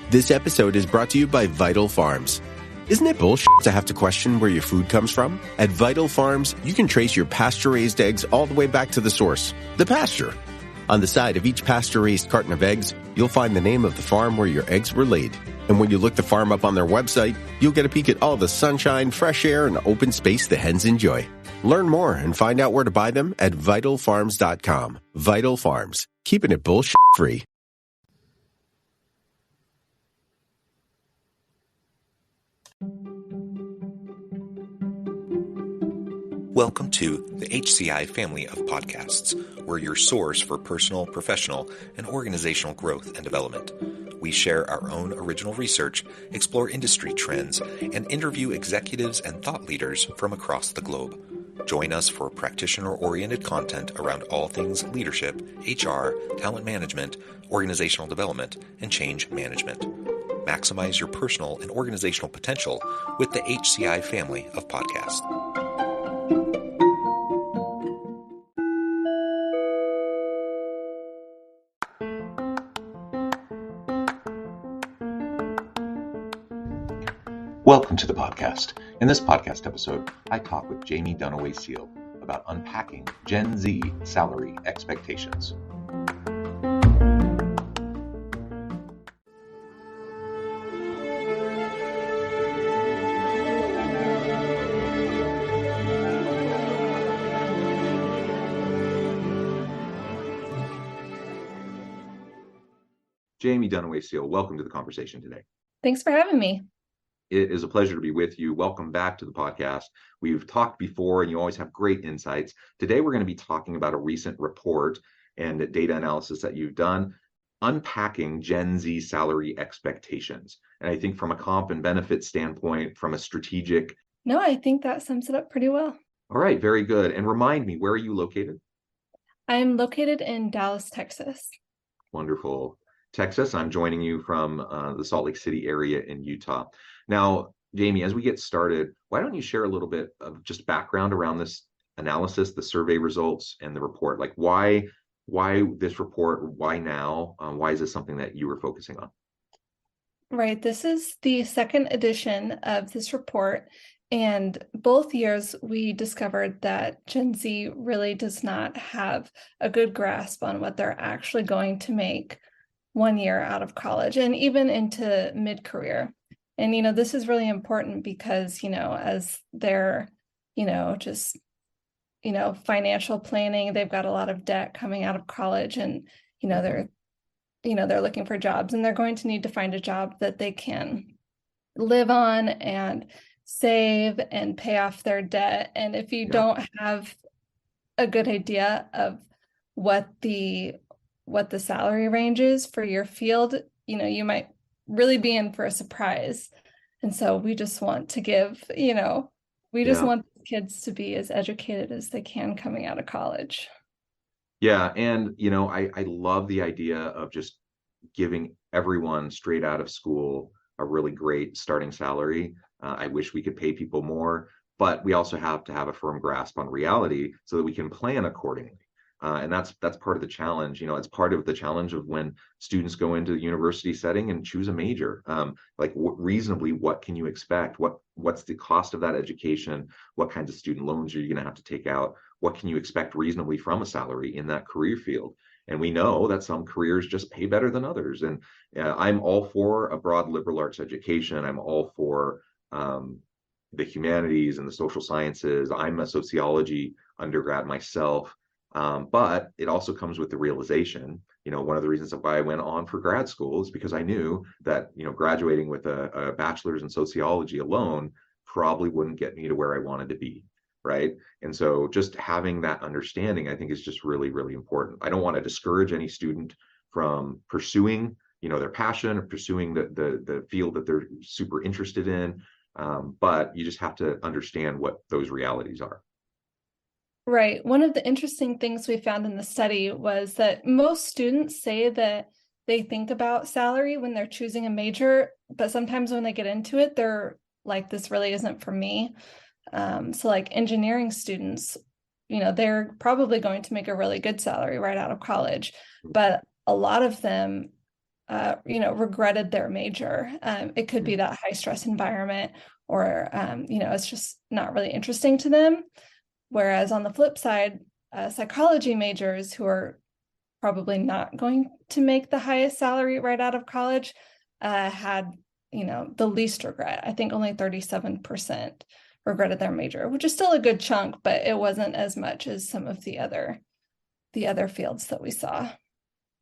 This episode is brought to you by Vital Farms. Isn't it bullshit to have to question where your food comes from? At Vital Farms, you can trace your pasture-raised eggs all the way back to the source, the pasture. On the side of each pasture-raised carton of eggs, you'll find the name of the farm where your eggs were laid. And when you look the farm up on their website, you'll get a peek at all the sunshine, fresh air, and open space the hens enjoy. Learn more and find out where to buy them at vitalfarms.com. Vital Farms, keeping it bullshit-free. Welcome to the HCI family of podcasts. We're your source for personal, professional, and organizational growth and development. We share our own original research, explore industry trends, and interview executives and thought leaders from across the globe. Join us for practitioner-oriented content around all things leadership, HR, talent management, organizational development, and change management. Maximize your personal and organizational potential with the HCI family of podcasts. Welcome to the podcast. In this podcast episode, I talk with Jaime Dunaway-Seale about unpacking Gen Z salary expectations. Jaime Dunaway-Seale, welcome to the conversation today. Thanks for having me. It is a pleasure to be with you. Welcome back to the podcast. We've talked before and you always have great insights. Today, we're going to be talking about a recent report and data analysis that you've done, unpacking Gen Z salary expectations. And I think from a comp and benefit standpoint, from a strategic. No, I think that sums it up pretty well. All right, very good. And remind me, where are you located? I'm located in Dallas, Texas. Wonderful. Texas. I'm joining you from the Salt Lake City area in Utah. Now, Jaime, as we get started, why don't you share a little bit of just background around this analysis, the survey results, and the report? Like why this report? Why now? Why is this something that you were focusing on? Right. This is the second edition of this report. And both years, we discovered that Gen Z really does not have a good grasp on what they're actually going to make 1 year out of college and even into mid-career. And, this is really important because, as they're, financial planning, they've got a lot of debt coming out of college and, they're looking for jobs and they're going to need to find a job that they can live on and save and pay off their debt. And if you don't have a good idea of what the salary range is for your field, you might really be in for a surprise. And so we just want to give, want kids to be as educated as they can coming out of college. Yeah. And, I love the idea of just giving everyone straight out of school a really great starting salary. I wish we could pay people more, but we also have to have a firm grasp on reality so that we can plan accordingly. And that's part of the challenge. It's part of the challenge of when students go into the university setting and choose a major. Reasonably, what can you expect? What's the cost of that education? What kinds of student loans are you going to have to take out? What can you expect reasonably from a salary in that career field? And we know that some careers just pay better than others. And I'm all for a broad liberal arts education. I'm all for the humanities and the social sciences. I'm a sociology undergrad myself. But it also comes with the realization, one of the reasons why I went on for grad school is because I knew that, graduating with a bachelor's in sociology alone probably wouldn't get me to where I wanted to be, right? And so just having that understanding, I think, is just really, really important. I don't want to discourage any student from pursuing, their passion or pursuing the field that they're super interested in, but you just have to understand what those realities are. Right. One of the interesting things we found in the study was that most students say that they think about salary when they're choosing a major, but sometimes when they get into it, they're like, this really isn't for me. So like engineering students, they're probably going to make a really good salary right out of college, but a lot of them regretted their major. It could be that high stress environment, or, it's just not really interesting to them. Whereas on the flip side, psychology majors who are probably not going to make the highest salary right out of college had, the least regret. I think only 37% regretted their major, which is still a good chunk, but it wasn't as much as some of the other fields that we saw.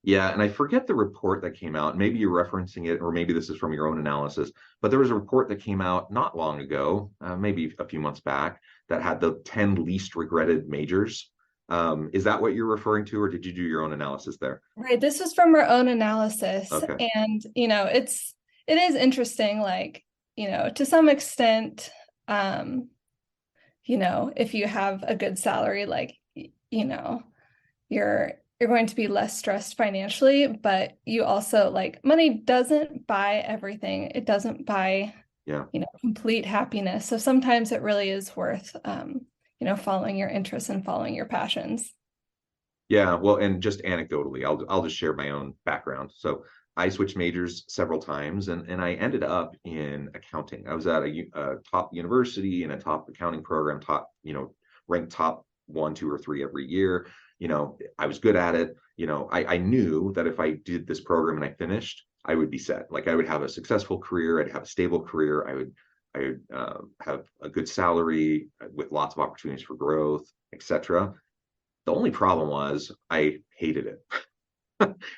Yeah, and I forget the report that came out. Maybe you're referencing it, or maybe this is from your own analysis, but there was a report that came out not long ago, maybe a few months back, that had the 10 least regretted majors. Is that what you're referring to, or did you do your own analysis there? Right. This is from our own analysis. Okay. And, it is interesting, like, to some extent, if you have a good salary, like, you're going to be less stressed financially, but you also, like, money doesn't buy everything. It doesn't buy, complete happiness. So sometimes it really is worth, following your interests and following your passions. Yeah, well, and just anecdotally, I'll just share my own background. So I switched majors several times, and I ended up in accounting. I was at a top university in a top accounting program, ranked top one, two, or three every year. I was good at it. I knew that if I did this program and I finished, I would be set. Like, I would have a successful career, I'd have a stable career, I would have a good salary with lots of opportunities for growth, etc. The only problem was I hated it.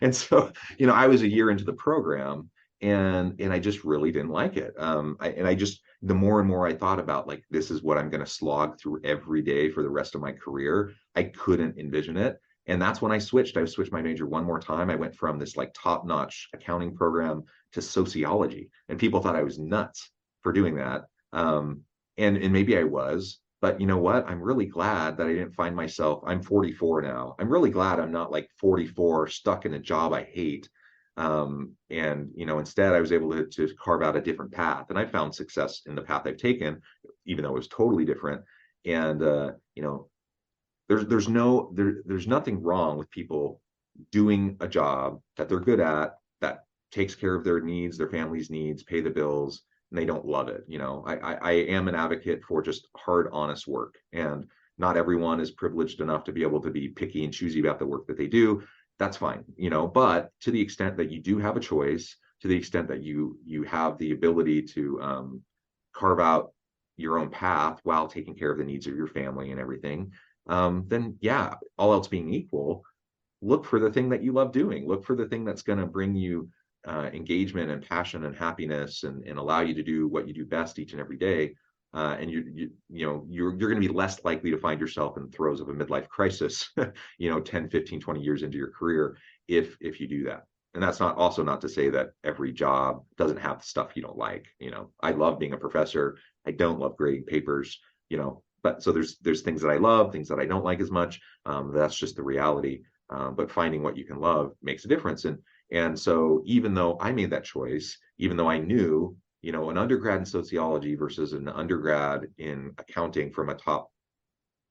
And so, I was a year into the program, and I just really didn't like it. The more and more I thought about, like, this is what I'm going to slog through every day for the rest of my career, I couldn't envision it. And that's when I switched. I switched my major one more time. I went from this, like, top-notch accounting program to sociology, and people thought I was nuts for doing that. And maybe I was. But you know what? I'm really glad that I didn't find myself. I'm 44 now. I'm really glad I'm not, like, 44, stuck in a job I hate. And instead I was able to carve out a different path, and I found success in the path I've taken, even though it was totally different. And there's nothing wrong with people doing a job that they're good at, that takes care of their needs, their family's needs, pay the bills, and they don't love it. I am an advocate for just hard, honest work, and not everyone is privileged enough to be able to be picky and choosy about the work that they do. That's fine, but to the extent that you do have a choice, to the extent that you have the ability to carve out your own path while taking care of the needs of your family and everything, then yeah, all else being equal, look for the thing that you love doing. Look for the thing that's going to bring you engagement and passion and happiness, and allow you to do what you do best each and every day. And you're going to be less likely to find yourself in the throes of a midlife crisis 10, 15, 20 years into your career if you do that. And that's not to say that every job doesn't have the stuff you don't like. I love being a professor. I don't love grading papers, but so there's things that I love, things that I don't like as much. That's just the reality. But finding what you can love makes a difference. And so even though I made that choice, even though I knew, an undergrad in sociology versus an undergrad in accounting from a top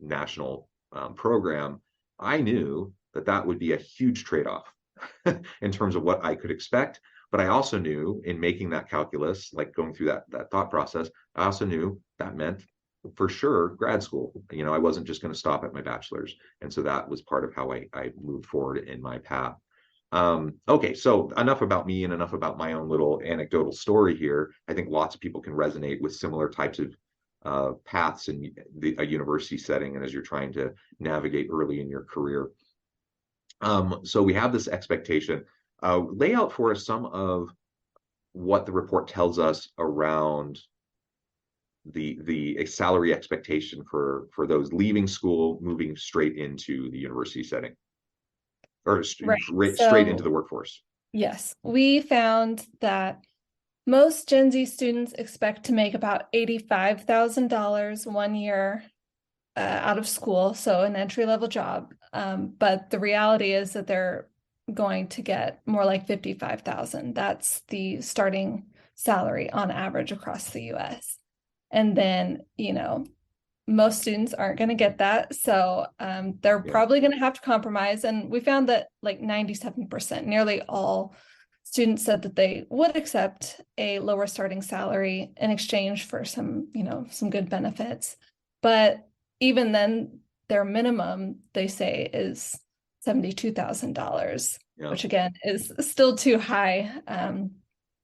national program, I knew that would be a huge trade-off in terms of what I could expect. But I also knew, in making that calculus, like going through that thought process, I also knew that meant for sure grad school. I wasn't just going to stop at my bachelor's. And so that was part of how I moved forward in my path. Okay, so enough about me and enough about my own little anecdotal story here. I think lots of people can resonate with similar types of paths in a university setting, and as you're trying to navigate early in your career. So we have this expectation. Lay out for us some of what the report tells us around the salary expectation for those leaving school, moving straight into the university setting, or straight into the workforce. Yes, we found that most Gen Z students expect to make about $85,000 one year out of school, so an entry-level job. But the reality is that they're going to get more like $55,000. That's the starting salary on average across the US. And then, most students aren't going to get that. So they're probably going to have to compromise. And we found that like 97%, nearly all students said that they would accept a lower starting salary in exchange for some, some good benefits. But even then, their minimum, they say, is $72,000, which again is still too high.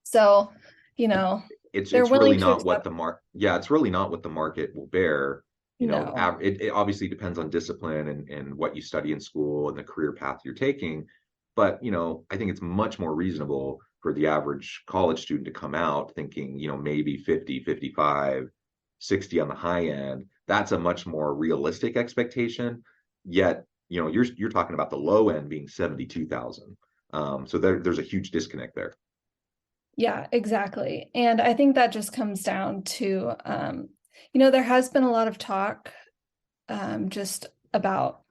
So, they're it's willing really to not what accept. it's really not what the market will bear. No. It obviously depends on discipline and what you study in school and the career path you're taking. But, I think it's much more reasonable for the average college student to come out thinking, maybe 50, 55, 60 on the high end. That's a much more realistic expectation. Yet, you're talking about the low end being 72,000. So there's a huge disconnect there. Yeah, exactly. And I think that just comes down to, there has been a lot of talk just about,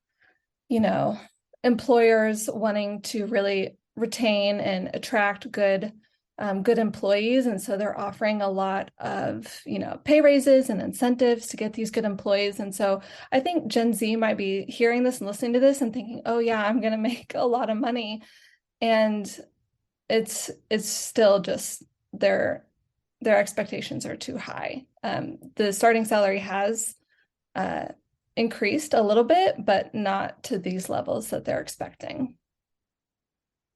you know, employers wanting to really retain and attract good employees. And so they're offering a lot of, pay raises and incentives to get these good employees. And so I think Gen Z might be hearing this and listening to this and thinking, oh yeah, I'm going to make a lot of money. And it's still just their expectations are too high. The starting salary has uh, increased a little bit, but not to these levels that they're expecting.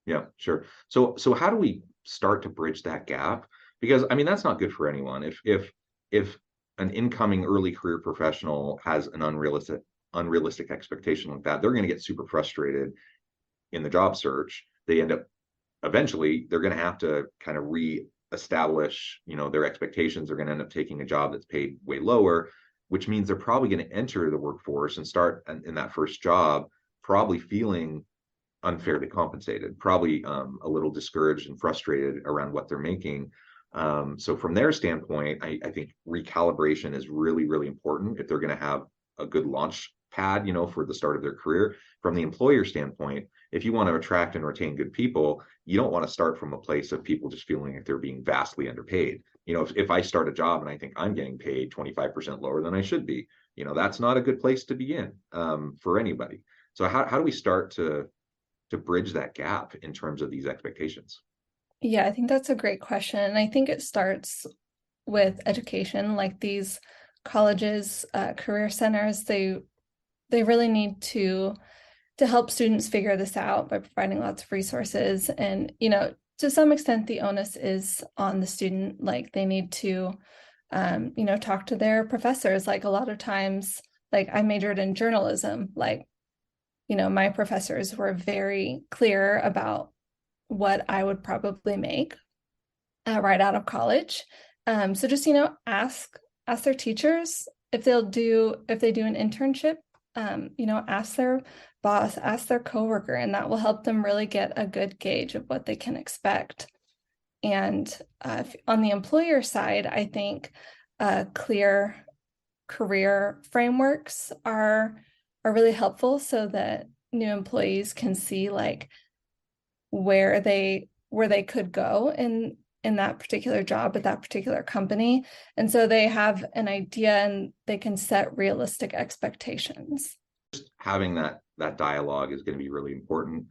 Yeah, sure. So how do we start to bridge that gap? Because I mean, that's not good for anyone. If an incoming early career professional has an unrealistic expectation like that, they're going to get super frustrated in the job search. They end up eventually they're going to have to kind of re-establish, their expectations. They're going to end up taking a job that's paid way lower, which means they're probably going to enter the workforce and start in that first job probably feeling unfairly compensated, probably a little discouraged and frustrated around what they're making. So from their standpoint, I think recalibration is really, really important if they're going to have a good launch pad, for the start of their career. From the employer standpoint, if you want to attract and retain good people, you don't want to start from a place of people just feeling like they're being vastly underpaid. If I start a job and I think I'm getting paid 25% lower than I should be, that's not a good place to be in for anybody. So how do we start to bridge that gap in terms of these expectations? Yeah, I think that's a great question. And I think it starts with education, like these colleges, career centers, they really need to help students figure this out by providing lots of resources. And, to some extent, the onus is on the student. Like they need to, talk to their professors. Like a lot of times, like I majored in journalism, like, my professors were very clear about what I would probably make right out of college. So just, ask their teachers if they do an internship, ask their boss, ask their coworker, and that will help them really get a good gauge of what they can expect. And on the employer side, I think clear career frameworks are really helpful so that new employees can see like where they could go in that particular job at that particular company. And so they have an idea and they can set realistic expectations. Having that dialogue is going to be really important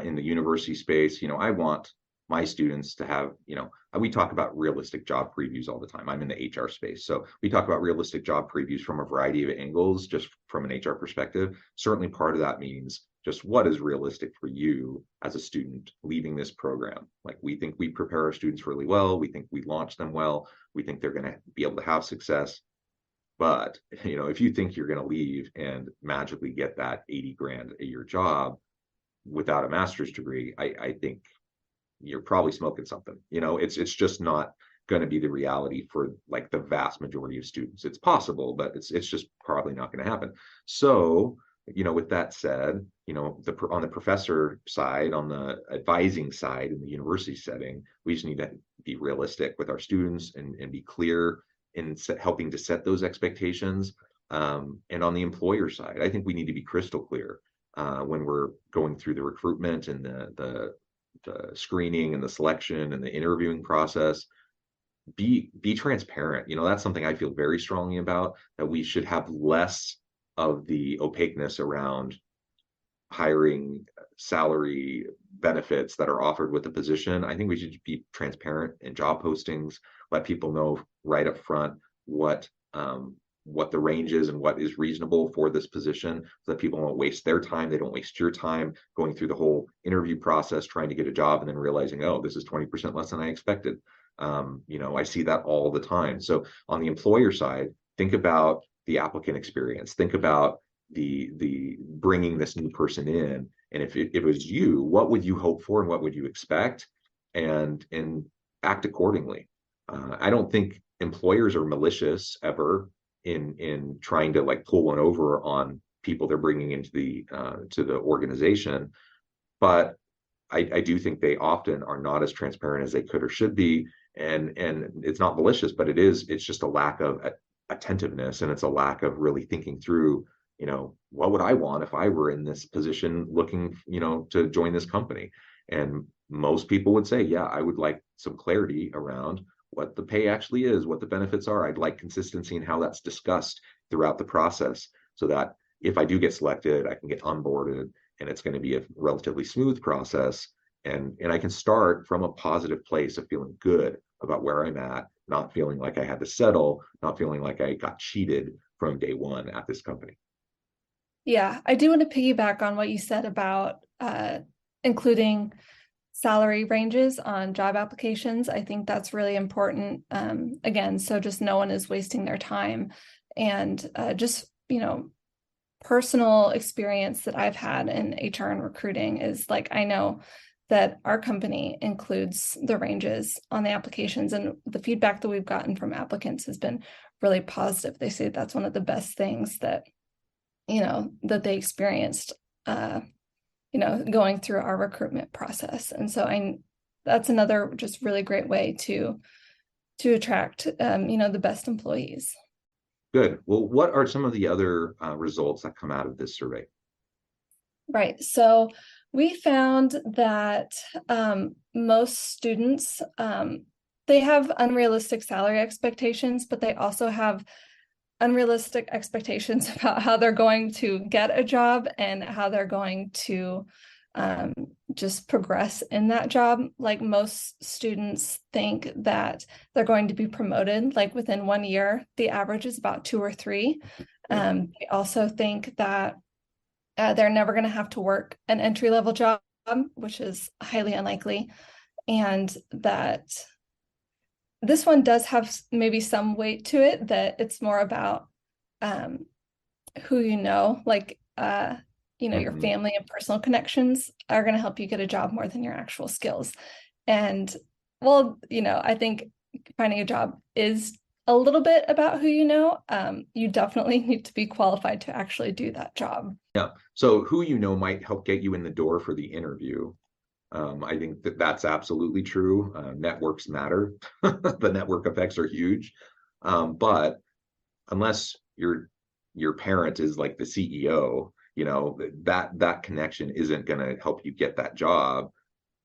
in the university space. I want my students to have, we talk about realistic job previews all the time. I'm in the HR space, so we talk about realistic job previews from a variety of angles, just from an HR perspective. Certainly part of that means just what is realistic for you as a student leaving this program. Like we think we prepare our students really well. We think we launch them well. We think they're going to be able to have success. But, if you think you're going to leave and magically get that 80 grand a year job without a master's degree, I think you're probably smoking something. It's just not going to be the reality for like the vast majority of students. It's possible, but it's just probably not going to happen. So, with that said, on the professor side, on the advising side in the university setting, we just need to be realistic with our students and be clear in helping to set those expectations. And on the employer side, I think we need to be crystal clear when we're going through the recruitment and the screening and the selection and the interviewing process. Be transparent. That's something I feel very strongly about, that we should have less of the opaqueness around hiring, salary, benefits that are offered with the position. I think we should be transparent in job postings, let people know right up front what the range is and what is reasonable for this position, so that people don't waste their time. They don't waste your time going through the whole interview process trying to get a job and then realizing, oh, this is 20% less than I expected. I see that all the time. So on the employer side, think about the applicant experience. Think about the bringing this new person in, and if it was you, what would you hope for and what would you expect, and act accordingly. I don't think employers are malicious ever in trying to like pull one over on people they're bringing into the to the organization, but I do think they often are not as transparent as they could or should be, and it's not malicious, but it's just a lack of attentiveness, and it's a lack of really thinking through, what would I want if I were in this position looking, to join this company. And most people would say, yeah, I would like some clarity around what the pay actually is, what the benefits are. I'd like consistency in how that's discussed throughout the process, so that if I do get selected, I can get onboarded and it's going to be a relatively smooth process. And I can start from a positive place of feeling good about where I'm at, not feeling like I had to settle, not feeling like I got cheated from day one at this company. Yeah, I do want to piggyback on what you said about including salary ranges on job applications. I think that's really important. Again, so just no one is wasting their time. And just, personal experience that I've had in HR and recruiting is like, I know that our company includes the ranges on the applications, and the feedback that we've gotten from applicants has been really positive. They say that's one of the best things that, that they experienced, going through our recruitment process. And so that's another just really great way to attract, the best employees. Good. Well, what are some of the other results that come out of this survey? Right. So we found that most students, they have unrealistic salary expectations, but they also have unrealistic expectations about how they're going to get a job and how they're going to just progress in that job. Like most students think that they're going to be promoted like within 1 year. The average is about 2 or 3. They also think that they're never going to have to work an entry-level job, which is highly unlikely, and that this one does have maybe some weight to it, that it's more about who like your family and personal connections are going to help you get a job more than your actual skills. And well, I think finding a job is a little bit about who you know. You definitely need to be qualified to actually do that job. Yeah. So who might help get you in the door for the interview. I think that's absolutely true. Networks matter. The network effects are huge. But unless your parent is like the CEO, that connection isn't going to help you get that job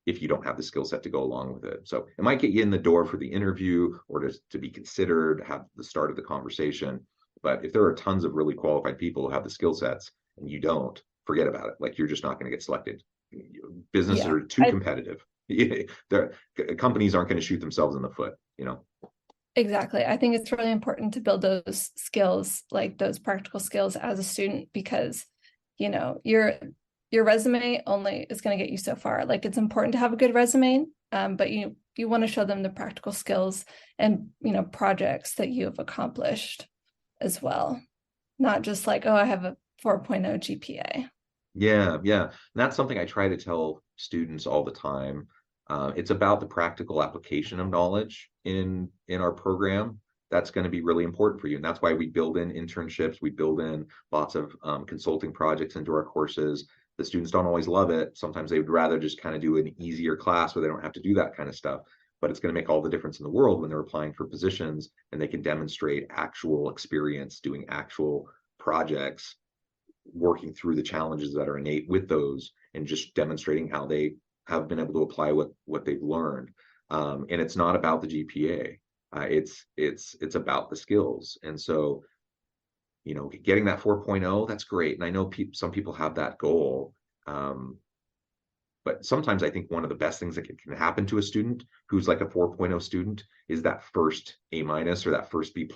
if you don't have the skill set to go along with it. So it might get you in the door for the interview or to be considered, have the start of the conversation. But if there are tons of really qualified people who have the skill sets and you don't, forget about it. Like, you're just not going to get selected. Businesses are too competitive. Companies aren't going to shoot themselves in the foot, Exactly. I think it's really important to build those skills, like those practical skills as a student, because, your resume only is going to get you so far. Like, it's important to have a good resume, but you want to show them the practical skills and, projects that you have accomplished as well. Not just like, oh, I have a 4.0 GPA. Yeah. And that's something I try to tell students all the time. It's about the practical application of knowledge in our program. That's going to be really important for you. And that's why we build in internships. We build in lots of consulting projects into our courses. The students don't always love it. Sometimes they would rather just kind of do an easier class where they don't have to do that kind of stuff. But it's going to make all the difference in the world when they're applying for positions and they can demonstrate actual experience doing actual projects, working through the challenges that are innate with those, and just demonstrating how they have been able to apply what they've learned. And it's not about the GPA. It's about the skills. And so, getting that 4.0, that's great. And I know some people have that goal. But sometimes I think one of the best things that can happen to a student who's like a 4.0 student is that first A- or that first B+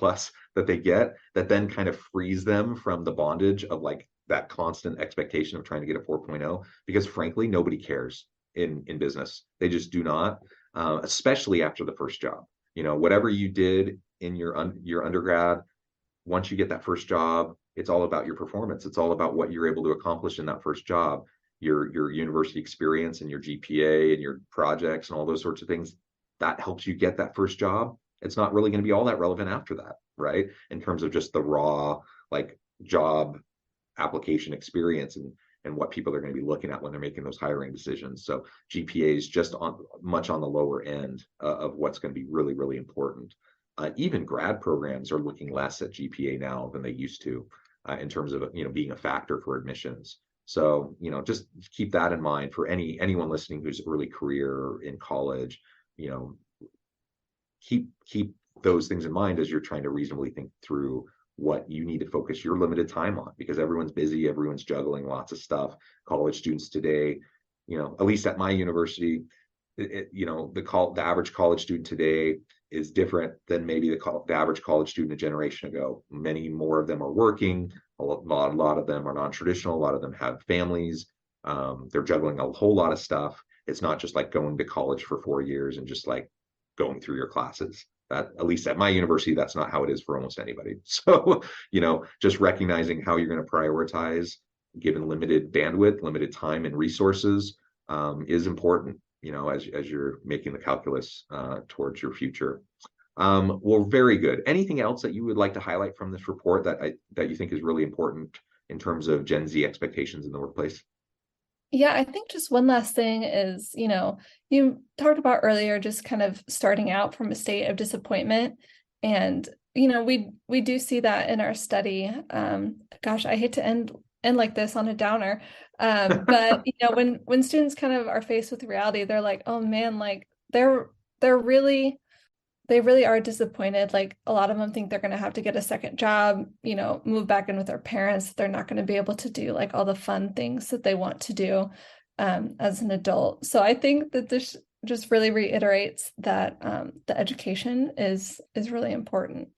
that they get, that then kind of frees them from the bondage of like that constant expectation of trying to get a 4.0, because frankly, nobody cares in business. They just do not, especially after the first job. Whatever you did in your undergrad, once you get that first job, it's all about your performance. It's all about what you're able to accomplish in that first job, your university experience and your GPA and your projects and all those sorts of things. That helps you get that first job. It's not really going to be all that relevant after that, right? In terms of just the raw like job application experience and what people are going to be looking at when they're making those hiring decisions. So GPA is just much on the lower end of what's going to be really, really important. Even grad programs are looking less at GPA now than they used to, in terms of being a factor for admissions. So just keep that in mind for anyone listening who's early career or in college. Keep those things in mind as you're trying to reasonably think through what you need to focus your limited time on, because everyone's busy, everyone's juggling lots of stuff. College students today, at least at my university, the average college student today is different than maybe the average college student a generation ago. Many more of them are working. A lot of them are non-traditional. A lot of them have families. They're juggling a whole lot of stuff. It's not just like going to college for 4 years and just like going through your classes. That, at least at my university, that's not how it is for almost anybody. So, just recognizing how you're going to prioritize given limited bandwidth, limited time and resources, is important, as you're making the calculus towards your future. Well, very good. Anything else that you would like to highlight from this report that you think is really important in terms of Gen Z expectations in the workplace? Yeah, I think just one last thing is, you talked about earlier, just kind of starting out from a state of disappointment. And, we do see that in our study. Gosh, I hate to end like this on a downer. But, when students kind of are faced with reality, they're like, oh man, like they really are disappointed. Like a lot of them think they're going to have to get a second job, move back in with their parents. They're not going to be able to do like all the fun things that they want to do as an adult. So I think that this just really reiterates that the education is really important.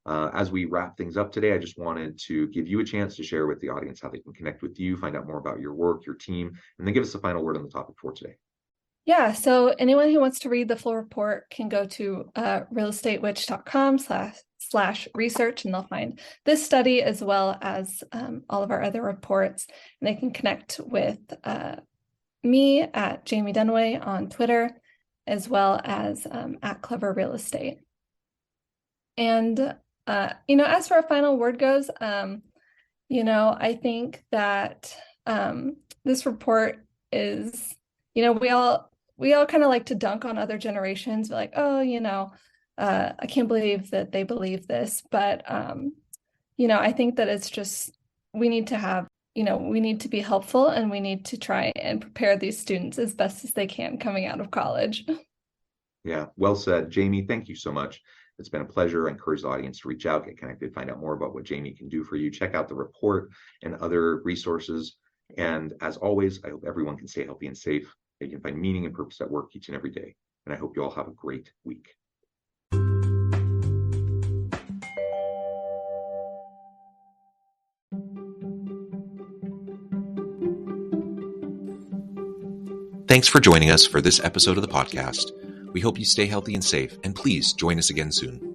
As we wrap things up today, I just wanted to give you a chance to share with the audience how they can connect with you, find out more about your work, your team, and then give us a final word on the topic for today. Yeah, so anyone who wants to read the full report can go to realestatewitch.com/research, and they'll find this study as well as all of our other reports. And they can connect with me at Jaime Dunaway on Twitter, as well as at Clever Real Estate. And, as for our final word goes, I think that this report is, we all kind of like to dunk on other generations. We're like, oh, I can't believe that they believe this. But, I think that it's just, we need to be helpful, and we need to try and prepare these students as best as they can coming out of college. Yeah, well said. Jaime, thank you so much. It's been a pleasure. I encourage the audience to reach out, get connected, find out more about what Jaime can do for you. Check out the report and other resources. And as always, I hope everyone can stay healthy and safe. They can find meaning and purpose at work each and every day. And I hope you all have a great week. Thanks for joining us for this episode of the podcast. We hope you stay healthy and safe, and please join us again soon.